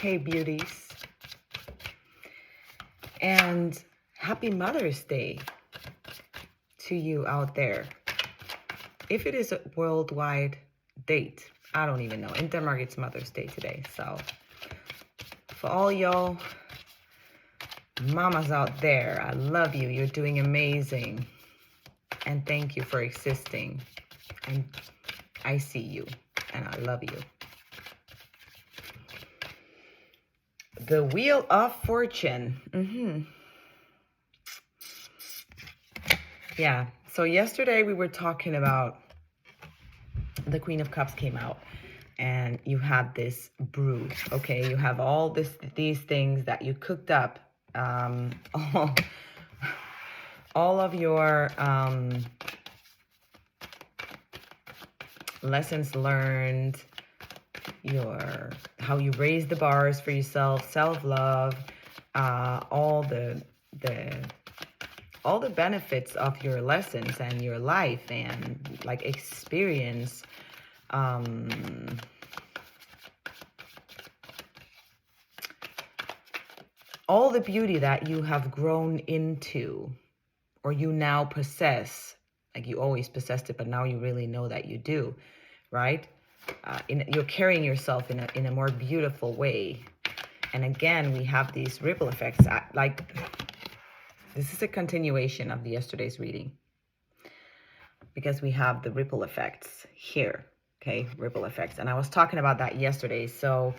Hey, beauties. And happy Mother's Day to you out there. If it is a worldwide date, I don't even know. In Denmark, it's Mother's Day today. So for all y'all mamas out there, I love you. You're doing amazing. And thank you for existing. And I see you and I love you. The Wheel of Fortune. Yeah. So yesterday we were talking about the Queen of Cups came out and you had this brew. Okay. You have all these things that you cooked up. All of your lessons learned, how you raise the bars for yourself, self-love, all the benefits of your lessons and your life and like experience, all the beauty that you have grown into or you now possess. Like you always possessed it, but now you really know that you do, right? You're carrying yourself in a more beautiful way. And again, we have these ripple effects. This is a continuation of yesterday's reading because we have the ripple effects here. Okay, ripple effects. And I was talking about that yesterday. So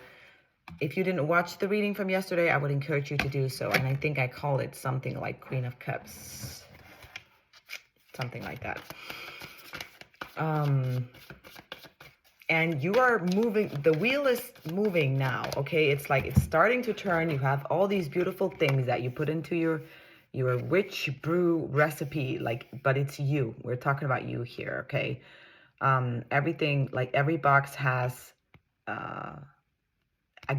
if you didn't watch the reading from yesterday, I would encourage you to do so. And I think I call it something like Queen of Cups. Something like that. And you are moving, the wheel is moving now, okay? It's like it's starting to turn. You have all these beautiful things that you put into your witch brew recipe, but it's you. We're talking about you here, okay? Everything, like every box has a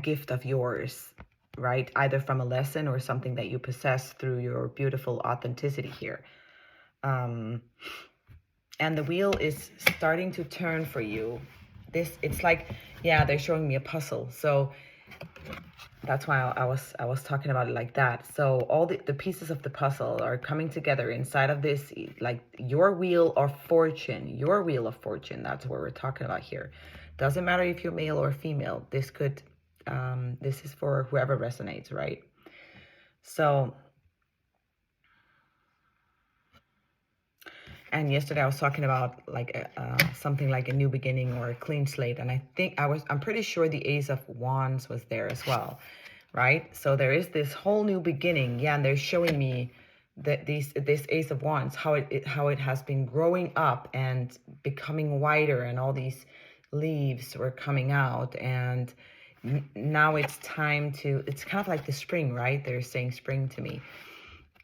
gift of yours, right? Either from a lesson or something that you possess through your beautiful authenticity here. And the wheel is starting to turn for you. It's like, yeah, they're showing me a puzzle. So that's why I was talking about it like that. So all the pieces of the puzzle are coming together inside of this, like your wheel of fortune, That's what we're talking about here. Doesn't matter if you're male or female. This is for whoever resonates, right? So, and yesterday I was talking about like something like a new beginning or a clean slate. And I think I'm pretty sure the Ace of Wands was there as well, right? So there is this whole new beginning. Yeah, and they're showing me that this Ace of Wands, how it has been growing up and becoming wider, and all these leaves were coming out, and now it's time to, it's kind of like the spring, right? They're saying spring to me.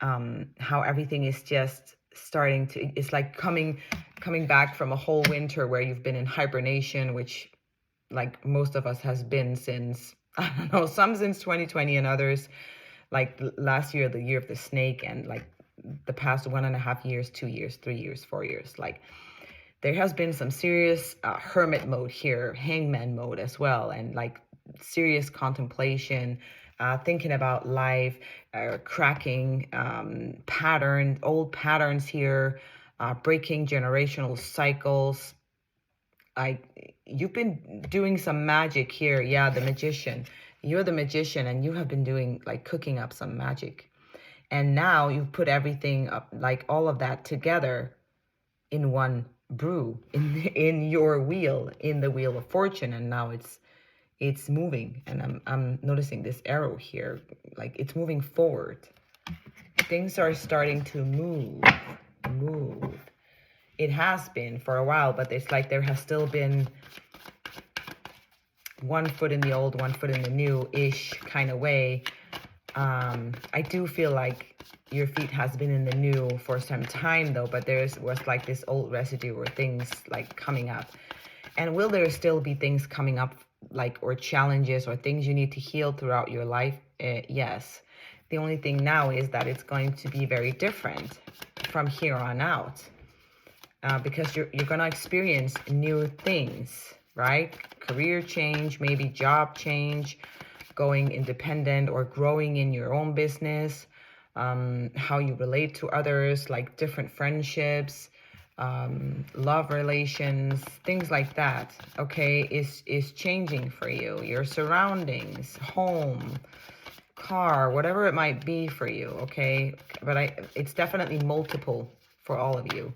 How everything is just starting to, it's like coming back from a whole winter where you've been in hibernation, which like most of us has been since, I don't know, some since 2020 and others like last year, the year of the snake, and like the past 1.5 years, 2 years, 3 years, 4 years. Like there has been some serious hermit mode here, hangman mode as well, and like serious contemplation, thinking about life, cracking old patterns here, breaking generational cycles. You've been doing some magic here. Yeah, the magician. You're the magician, and you have been doing like cooking up some magic. And now you've put everything up, like all of that together in one brew, in your wheel, in the Wheel of Fortune. And now it's moving, and I'm noticing this arrow here, like it's moving forward. Things are starting to move. It has been for a while, but it's like there has still been one foot in the old, one foot in the new-ish kind of way. I do feel like your feet has been in the new for some time though, but was like this old residue or things like coming up. And will there still be things coming up, like, or challenges or things you need to heal throughout your life? Yes. The only thing now is that it's going to be very different from here on out, because you're going to experience new things, right? Career change, maybe job change, going independent or growing in your own business, how you relate to others, like different friendships, love relations, things like that, okay, is changing for you. Your surroundings, home, car, whatever it might be for you, okay? But it's definitely multiple for all of you,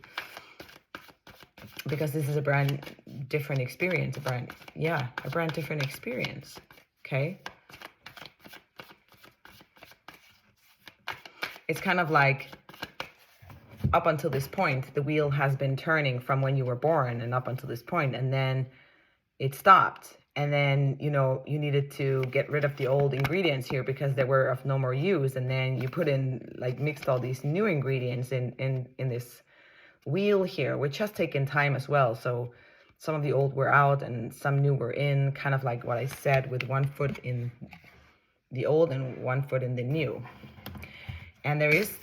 because this is a brand different experience, a brand different experience, okay? It's kind of like, up until this point, the wheel has been turning from when you were born and up until this point, and then it stopped. And then, you know, you needed to get rid of the old ingredients here because they were of no more use. And then you put in, like, mixed all these new ingredients in this wheel here, which has taken time as well. So some of the old were out and some new were in, kind of like what I said, with one foot in the old and one foot in the new. And there is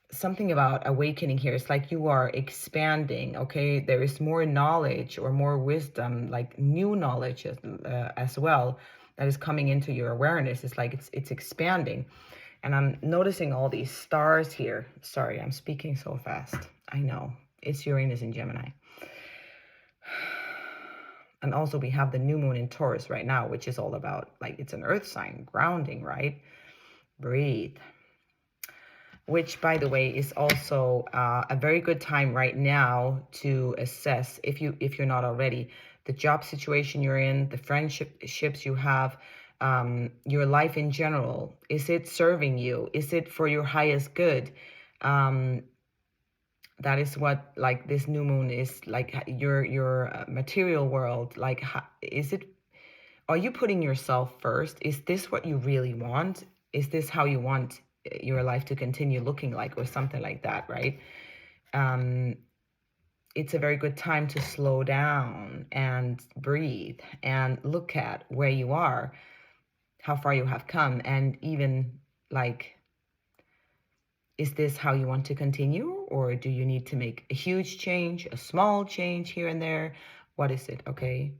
something about awakening here. It's like you are expanding, okay? There is more knowledge or more wisdom, like new knowledge as well, that is coming into your awareness. It's like it's expanding. And I'm noticing all these stars here. Sorry, I'm speaking so fast. I know, it's Uranus in Gemini. And also we have the new moon in Taurus right now, which is all about, like, it's an earth sign, grounding, right? Breathe. Which, by the way, is also a very good time right now to assess, if you're not already, the job situation you're in, the friendships you have, your life in general. Is it serving you? Is it for your highest good? That is what, like, this new moon is, like, your material world. Like, is it? Are you putting yourself first? Is this what you really want? Is this how you want your life to continue looking like, or something like that, right? It's a very good time to slow down and breathe and look at where you are, how far you have come, and even, like, is this how you want to continue, or do you need to make a huge change, a small change here and there? What is it? Okay,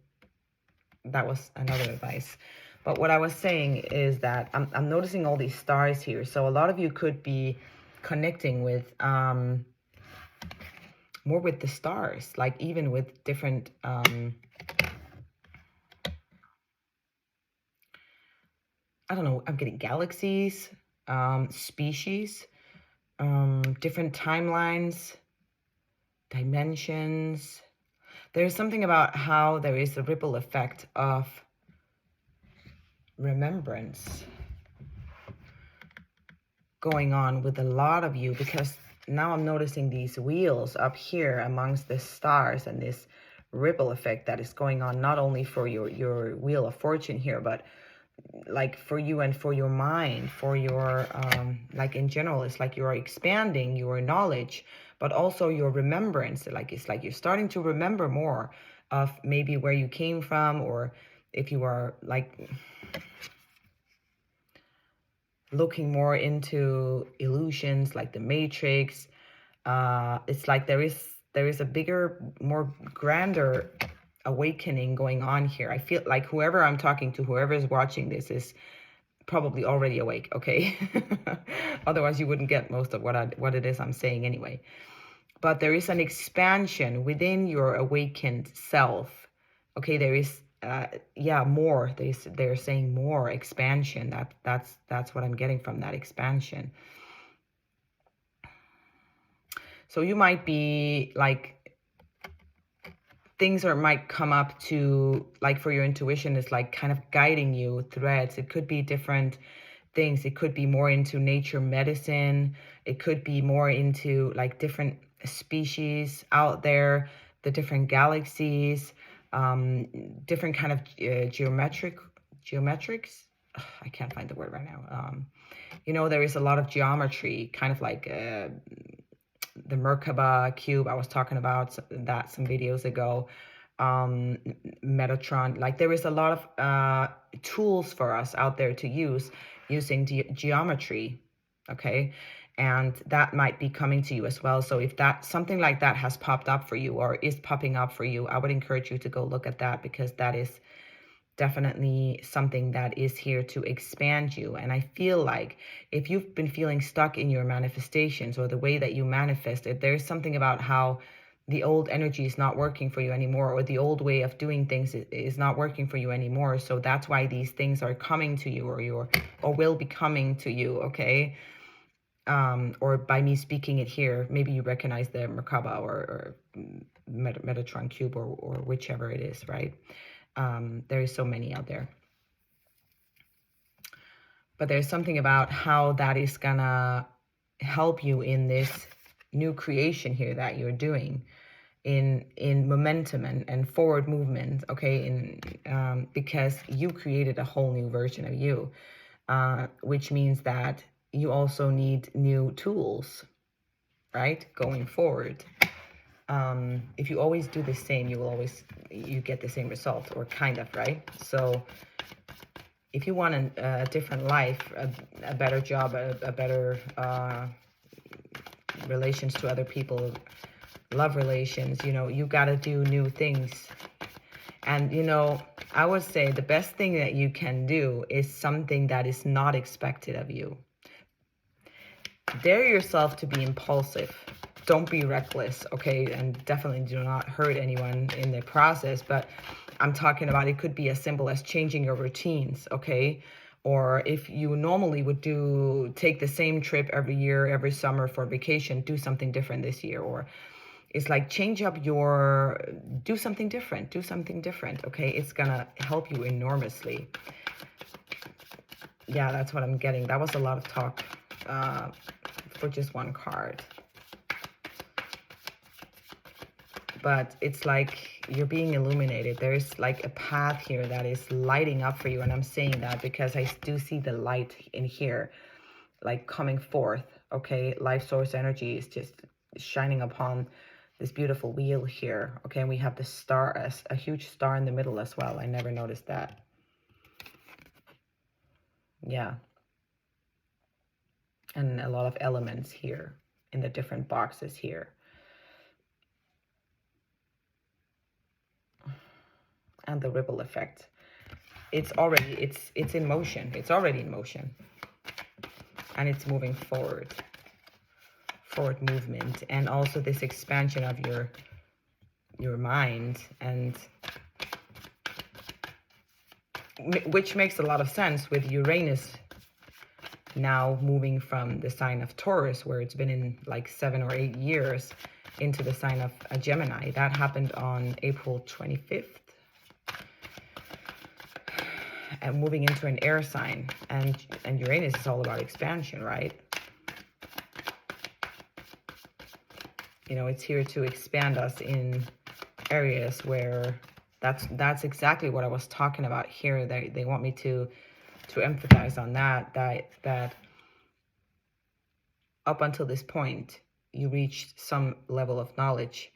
that was another advice. But what I was saying is that I'm noticing all these stars here. So a lot of you could be connecting with more with the stars, like even with different I don't know, I'm getting galaxies, species, different timelines, dimensions. There's something about how there is a ripple effect of remembrance going on with a lot of you, because now I'm noticing these wheels up here amongst the stars, and this ripple effect that is going on, not only for your wheel of fortune here, but like for you and for your mind, for your like in general. It's like you're expanding your knowledge, but also your remembrance. Like, it's like you're starting to remember more of maybe where you came from, or if you are, like, looking more into illusions like the Matrix. It's like there is a bigger, more grander awakening going on here. I feel like whoever I'm talking to, whoever is watching this, is probably already awake, okay? Otherwise you wouldn't get most of what it is I'm saying anyway. But there is an expansion within your awakened self, okay? There is more. They're saying more expansion. That's what I'm getting from that expansion. So you might be like, things might come up to, like, for your intuition is like kind of guiding you, threads. It could be different things. It could be more into nature medicine. It could be more into, like, different species out there, the different galaxies, different kind of geometrics. I can't find the word right now. You know, there is a lot of geometry, kind of like the Merkaba cube. I was talking about that some videos ago. Metatron. Like, there is a lot of tools for us out there to use using geometry, okay? And that might be coming to you as well. So if that something like that has popped up for you, or is popping up for you, I would encourage you to go look at that, because that is definitely something that is here to expand you. And I feel like if you've been feeling stuck in your manifestations or the way that you manifest it, there's something about how the old energy is not working for you anymore, or the old way of doing things is not working for you anymore. So that's why these things are coming to you, or will be coming to you, okay? Or by me speaking it here, maybe you recognize the Merkaba or Metatron cube, or whichever it is, right? There is so many out there. But there's something about how that is gonna help you in this new creation here that you're doing, in momentum and forward movement, okay? Because you created a whole new version of you, which means that you also need new tools, right? Going forward. If you always do the same, you get the same result, or kind of, right? So if you want a different life, a better job, a better relations to other people, love relations, you got to do new things. And, I would say the best thing that you can do is something that is not expected of you. Dare yourself to be impulsive. Don't be reckless, okay? And definitely do not hurt anyone in the process. But I'm talking about, it could be as simple as changing your routines, okay? Or if you normally would take the same trip every year, every summer for vacation, do something different this year. Or it's like do something different, okay? It's gonna help you enormously. Yeah, that's what I'm getting. That was a lot of talk for just one card. But it's like you're being illuminated. There's like a path here that is lighting up for you. And I'm saying that because I do see the light in here, like coming forth, okay? Life source energy is just shining upon this beautiful wheel here, okay? And we have the star, a huge star in the middle as well. I never noticed that. Yeah. And a lot of elements here in the different boxes here. And the ripple effect. It's in motion. It's already in motion. And it's moving forward movement, and also this expansion of your mind, and which makes a lot of sense with Uranus now moving from the sign of Taurus, where it's been in like 7 or 8 years, into the sign of a Gemini. That happened on April 25th. And moving into an air sign, and Uranus is all about expansion, right? It's here to expand us in areas where that's exactly what I was talking about here. They want me to emphasize on that up until this point you reached some level of knowledge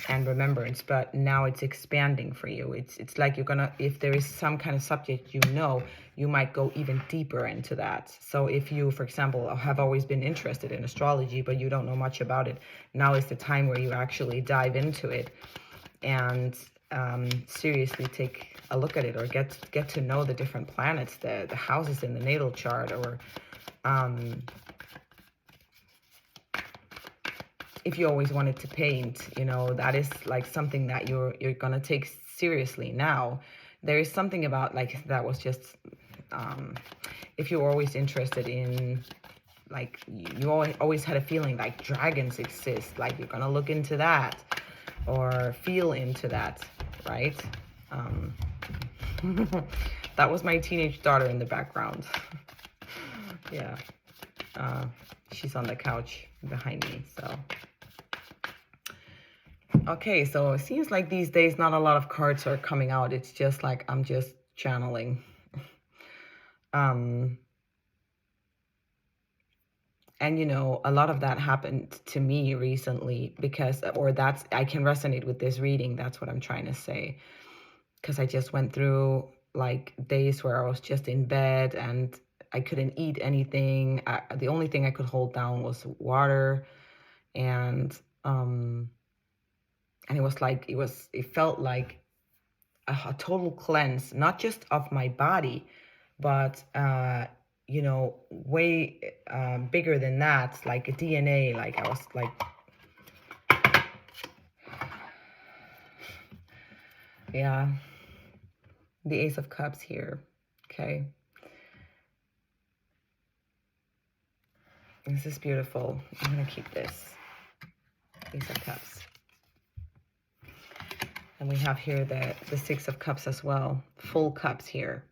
and remembrance, but now it's expanding for you. It's like you're gonna, if there is some kind of subject, you might go even deeper into that. So if you, for example, have always been interested in astrology but you don't know much about it, now is the time where you actually dive into it and seriously take a look at it, or get to know the different planets, the houses in the natal chart, or if you always wanted to paint, that is like something that you're gonna take seriously now. There is something about like that was just if you're always interested in, like, you always had a feeling like dragons exist, like you're gonna look into that or feel into that, right? That was my teenage daughter in the background. Yeah, she's on the couch behind me. So okay, so it seems like these days not a lot of cards are coming out. It's just like I'm just channeling. And a lot of that happened to me recently, I can resonate with this reading. That's what I'm trying to say. Because I just went through like days where I was just in bed and I couldn't eat anything. The only thing I could hold down was water. And it was like, it felt like a total cleanse, not just of my body, but you know, way bigger than that, like a DNA. Like I was like, yeah, the Ace of Cups here. Okay, this is beautiful. I'm gonna keep this Ace of Cups. And we have here the Six of Cups as well, full cups here.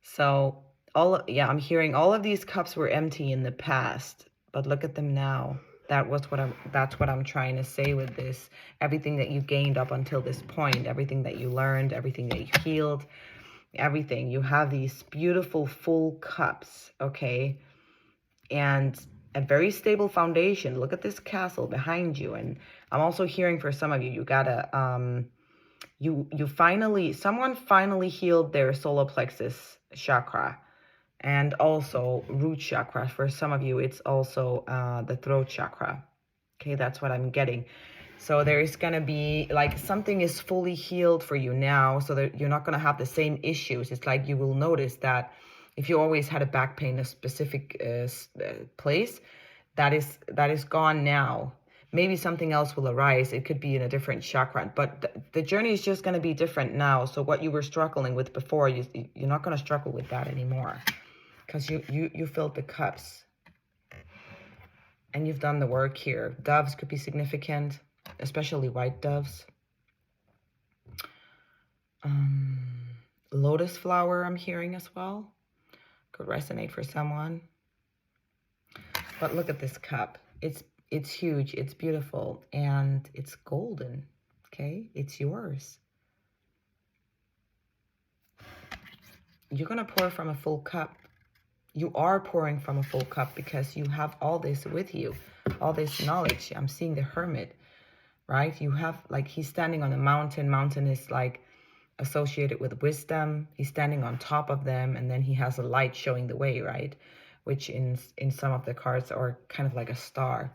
So yeah, I'm hearing all of these cups were empty in the past, but look at them now. That's what I'm trying to say with this. Everything that you gained up until this point, everything that you learned, everything that you healed, everything. You have these beautiful full cups, okay? And a very stable foundation. Look at this castle behind you. And I'm also hearing for some of you, you gotta someone finally healed their solar plexus chakra, and also root chakra. For some of you, it's also the throat chakra. Okay, that's what I'm getting. So there is going to be like something is fully healed for you now, so that you're not going to have the same issues. It's like you will notice that if you always had a back pain in a specific place, that is gone now. Maybe something else will arise. It could be in a different chakra, but the journey is just going to be different now. So what you were struggling with before, you're not going to struggle with that anymore, because you filled the cups and you've done the work here. Doves could be significant, especially white doves. Lotus flower I'm hearing as well. Could resonate for someone. But look at this cup. It's huge, it's beautiful, and it's golden. Okay, it's yours. You're gonna pour from a full cup. You are pouring from a full cup because you have all this with you, all this knowledge. I'm seeing the Hermit, right? You have, like, he's standing on a mountain. Mountain is like associated with wisdom. He's standing on top of them, and then he has a light showing the way, right? Which in some of the cards are kind of like a star.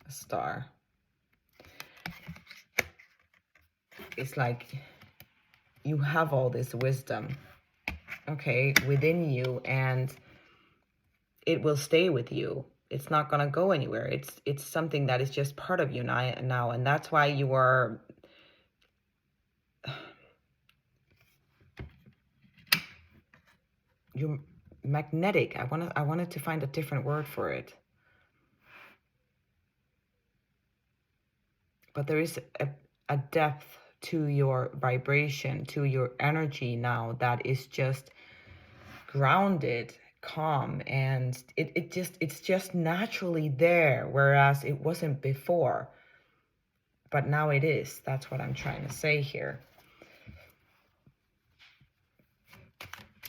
A star. It's like you have all this wisdom, okay, within you, and it will stay with you. It's not going to go anywhere. It's something that is just part of you now, and that's why you are you're magnetic. I wanted to find a different word for it. But there is a depth to your vibration, to your energy now, that is just grounded, calm, and it's just naturally there, whereas it wasn't before. But now it is. That's what I'm trying to say here.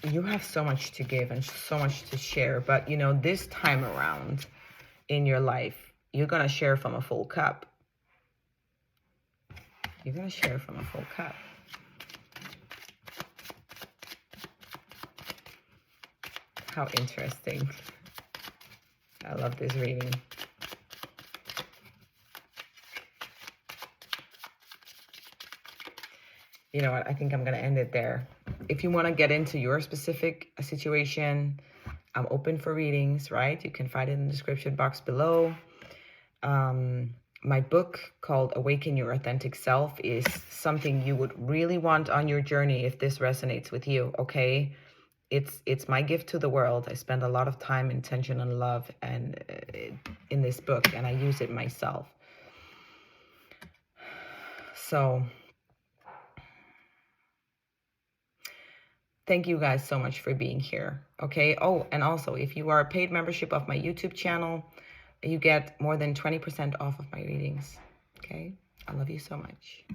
You have so much to give and so much to share, but you know, this time around in your life, you're gonna share from a full cup. You're going to share from a full cup. How interesting. I love this reading. You know what? I think I'm going to end it there. If you want to get into your specific situation, I'm open for readings, right? You can find it in the description box below. My book called Awaken Your Authentic Self is something you would really want on your journey if this resonates with you, okay? It's my gift to the world. I spend a lot of time, intention, and love and in this book, and I use it myself. So thank you guys so much for being here, okay? Oh, and also, if you are a paid membership of my YouTube channel, you get more than 20% off of my readings, okay? I love you so much.